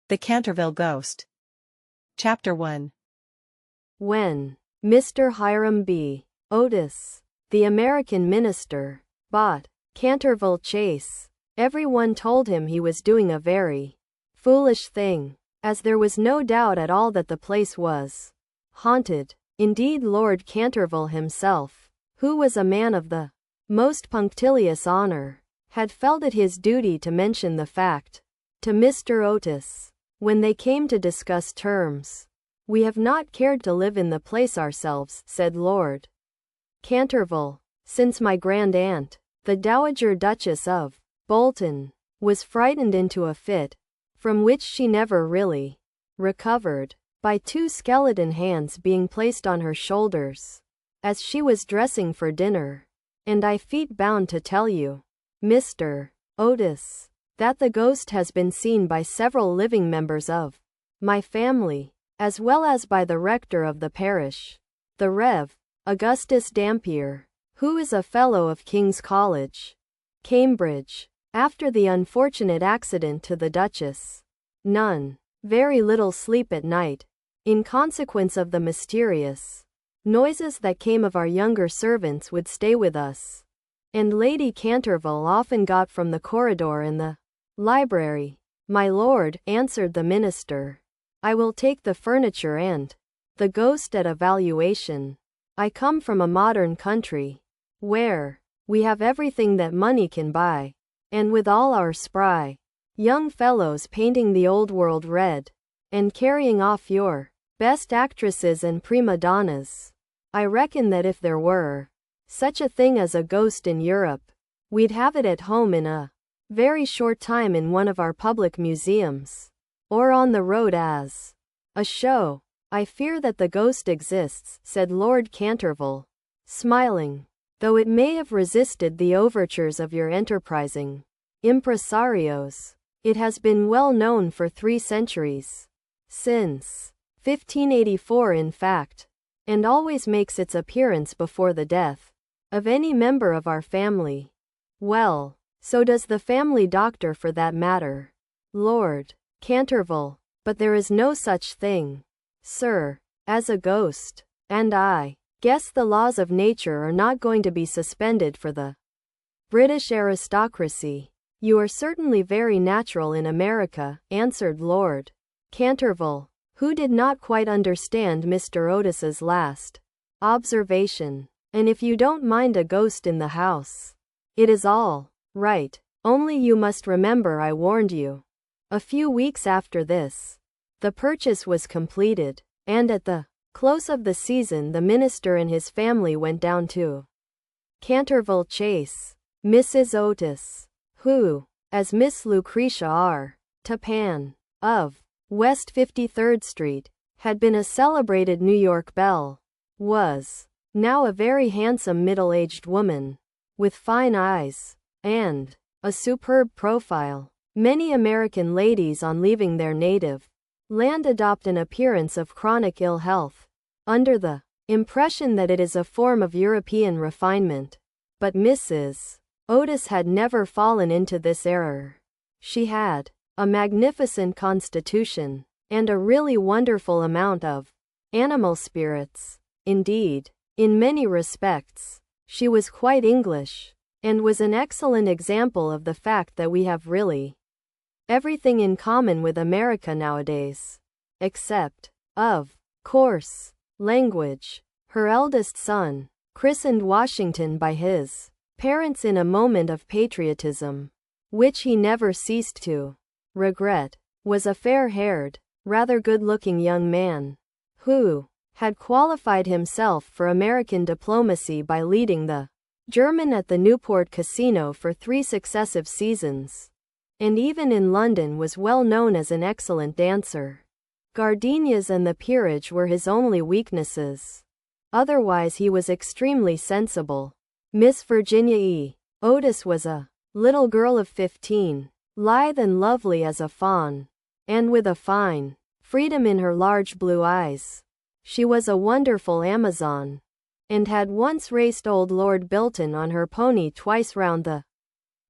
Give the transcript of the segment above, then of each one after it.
The Canterville Ghost. Chapter 1. When Mr. Hiram B. Otis, the American minister, bought Canterville Chase, everyone told him he was doing a very foolish thing, as there was no doubt at all that the place was haunted. Indeed, Lord Canterville himself, who was a man of the most punctilious honor, had felt it his duty to mention the fact to Mr. Otis when they came to discuss terms. "We have not cared to live in the place ourselves," said Lord Canterville, "since my grand-aunt, the Dowager Duchess of Bolton, was frightened into a fit, from which she never really recovered, by two skeleton hands being placed on her shoulders, as she was dressing for dinner. And I feel bound to tell you, Mr. Otis, that the ghost has been seen by several living members of my family, as well as by the rector of the parish, the Rev. Augustus Dampier, who is a fellow of King's College, Cambridge, after the unfortunate accident to the Duchess. None, very little sleep at night, in consequence of the mysterious noises that came of our younger servants would stay with us, and Lady Canterville often got from the corridor and the library." "My lord," answered the minister, "I will take the furniture and the ghost at a valuation. I come from a modern country, where we have everything that money can buy, and with all our spry young fellows painting the old world red, and carrying off your best actresses and prima donnas, I reckon that if there were such a thing as a ghost in Europe, we'd have it at home in a very short time in one of our public museums, or on the road as a show." "I fear that the ghost exists," said Lord Canterville, smiling, "though it may have resisted the overtures of your enterprising impresarios. It has been well known for 3 centuries, since 1584 in fact, and always makes its appearance before the death of any member of our family. Well, so does the family doctor for that matter, Lord Canterville, but there is no such thing, sir, as a ghost, and I guess the laws of nature are not going to be suspended for the British aristocracy." "You are certainly very natural in America," answered Lord Canterville, who did not quite understand Mr. Otis's last observation. "And if you don't mind a ghost in the house, it is all right. Only you must remember I warned you." A few weeks after this, the purchase was completed, and at the close of the season the minister and his family went down to Canterville Chase. Mrs. Otis, who, as Miss Lucretia R. Tapan, of West 53rd Street, had been a celebrated New York belle, was now a very handsome middle-aged woman, with fine eyes and a superb profile. Many American ladies on leaving their native land adopt an appearance of chronic ill health, under the impression that it is a form of European refinement. But Mrs. Otis had never fallen into this error. She had a magnificent constitution, and a really wonderful amount of animal spirits. Indeed, in many respects, she was quite English, and was an excellent example of the fact that we have really everything in common with America nowadays, except, of course, language. Her eldest son, christened Washington by his parents in a moment of patriotism, which he never ceased to regret, was a fair-haired, rather good-looking young man, who had qualified himself for American diplomacy by leading the German at the Newport Casino for 3 successive seasons, and even in London was well known as an excellent dancer. Gardenias and the peerage were his only weaknesses. Otherwise he was extremely sensible. Miss Virginia E. Otis was a little girl of 15, lithe and lovely as a fawn, and with a fine freedom in her large blue eyes. She was a wonderful Amazon, and had once raced old Lord Bilton on her pony twice round the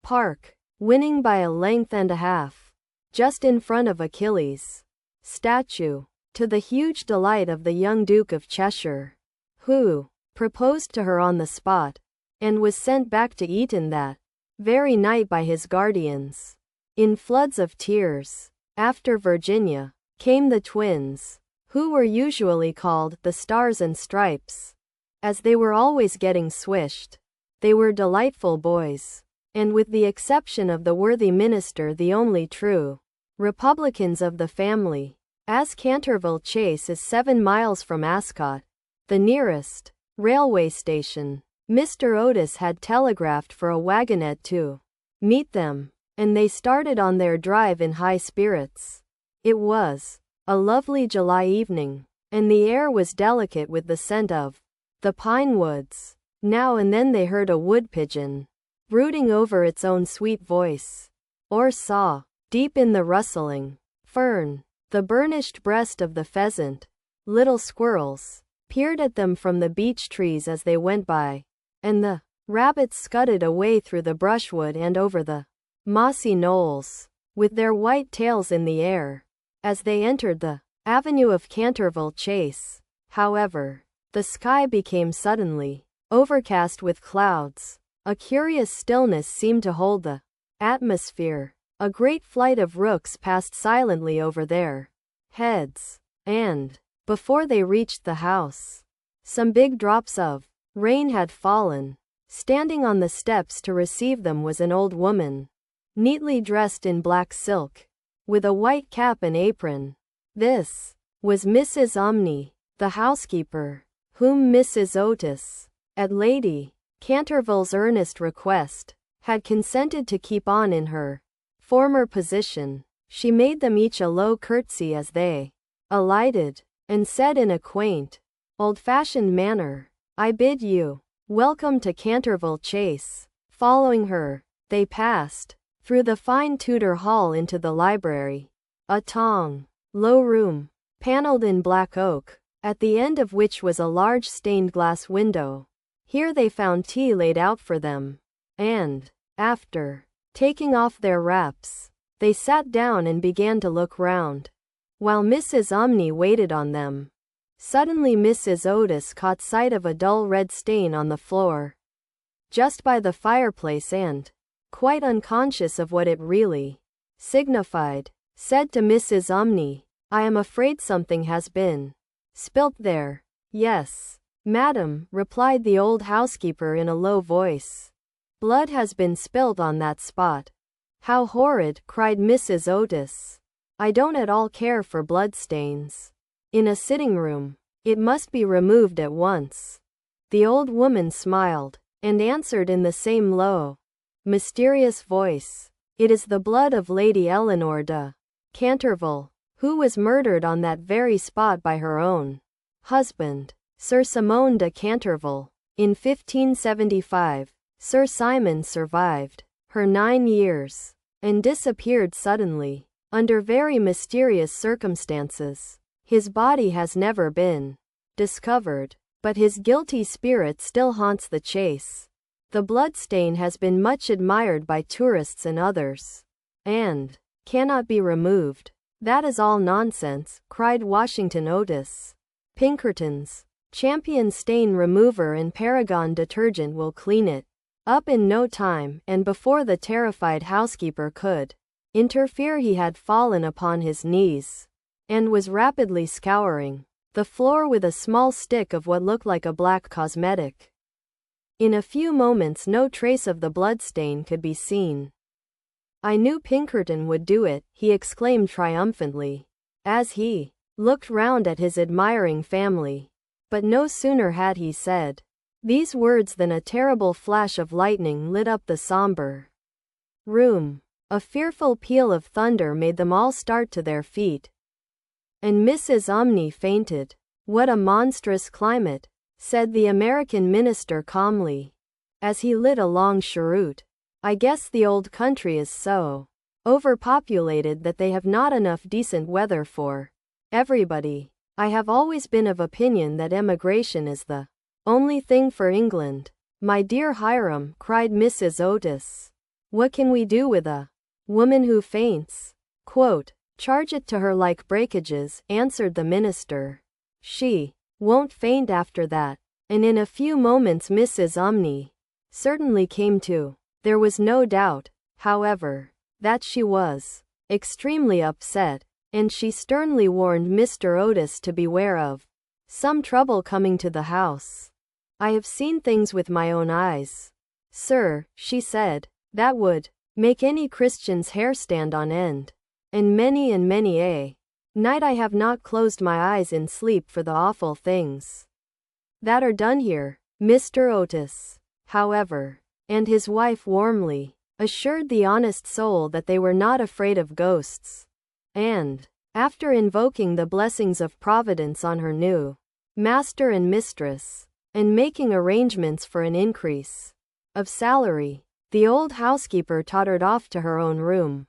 park, winning by a length and a half. just in front of Achilles' statue, to the huge delight of the young Duke of Cheshire, who proposed to her on the spot, and was sent back to Eton that very night by his guardians, in floods of tears. After Virginia came the twins, who were usually called the Stars and Stripes, as they were always getting swished. They were delightful boys, and with the exception of the worthy minister the only true Republicans of the family. As Canterville Chase is 7 miles from Ascot, the nearest railway station, Mr. Otis had telegraphed for a wagonette to meet them, and they started on their drive in high spirits. It was a lovely July evening, and the air was delicate with the scent of the pine woods. Now and then they heard a wood pigeon brooding over its own sweet voice, or saw, deep in the rustling fern, the burnished breast of the pheasant. Little squirrels peered at them from the beech trees as they went by, and the rabbits scudded away through the brushwood and over the mossy knolls, with their white tails in the air. As they entered the avenue of Canterville Chase, however, the sky became suddenly overcast with clouds. A curious stillness seemed to hold the atmosphere. A great flight of rooks passed silently over their heads, and, before they reached the house, some big drops of rain had fallen. Standing on the steps to receive them was an old woman, neatly dressed in black silk, with a white cap and apron. This was Mrs. Umney, the housekeeper, whom Mrs. Otis, at Lady Canterville's earnest request, had consented to keep on in her former position. She made them each a low curtsy as they alighted, and said in a quaint, old-fashioned manner, "I bid you welcome to Canterville Chase." Following her, they passed through the fine Tudor hall into the library, a tall, low room, panelled in black oak, at the end of which was a large stained glass window. Here they found tea laid out for them, and, after taking off their wraps, they sat down and began to look round, while Mrs. Umney waited on them. Suddenly Mrs. Otis caught sight of a dull red stain on the floor, just by the fireplace, and, quite unconscious of what it really signified, said to Mrs. Umney, "I am afraid something has been spilt there." "Yes, madam," replied the old housekeeper in a low voice. "Blood has been spilt on that spot." "How horrid!" cried Mrs. Otis. "I don't at all care for bloodstains in a sitting room. It must be removed at once." The old woman smiled, and answered in the same low, mysterious voice, "It is the blood of Lady Eleanor de Canterville, who was murdered on that very spot by her own husband, Sir Simon de Canterville, in 1575. Sir Simon survived her 9 years, and disappeared suddenly, under very mysterious circumstances. His body has never been discovered, but his guilty spirit still haunts the chase. The bloodstain has been much admired by tourists and others, and cannot be removed." "That is all nonsense," cried Washington Otis. "Pinkerton's Champion Stain Remover and Paragon Detergent will clean it up in no time." And before the terrified housekeeper could interfere, he had fallen upon his knees, and was rapidly scouring the floor with a small stick of what looked like a black cosmetic. In a few moments no trace of the bloodstain could be seen. "I knew Pinkerton would do it," he exclaimed triumphantly, as he looked round at his admiring family. But no sooner had he said these words than a terrible flash of lightning lit up the somber room. A fearful peal of thunder made them all start to their feet, and Mrs. Umney fainted. "What a monstrous climate," said the American minister calmly, as he lit a long cheroot. "I guess the old country is so overpopulated that they have not enough decent weather for everybody. I have always been of opinion that emigration is the only thing for England." "My dear Hiram," cried Mrs. Otis, "what can we do with a woman who faints?" Quote, "Charge it to her like breakages," answered the minister. "She won't faint after that." And in a few moments Mrs. Umney certainly came to. There was no doubt, however, that she was extremely upset, and she sternly warned Mr. Otis to beware of some trouble coming to the house. "I have seen things with my own eyes, sir," she said, "that would make any Christian's hair stand on end. And many a night I have not closed my eyes in sleep for the awful things that are done here." Mr. Otis, however, and his wife warmly assured the honest soul that they were not afraid of ghosts, and, after invoking the blessings of Providence on her new master and mistress, and making arrangements for an increase of salary, the old housekeeper tottered off to her own room.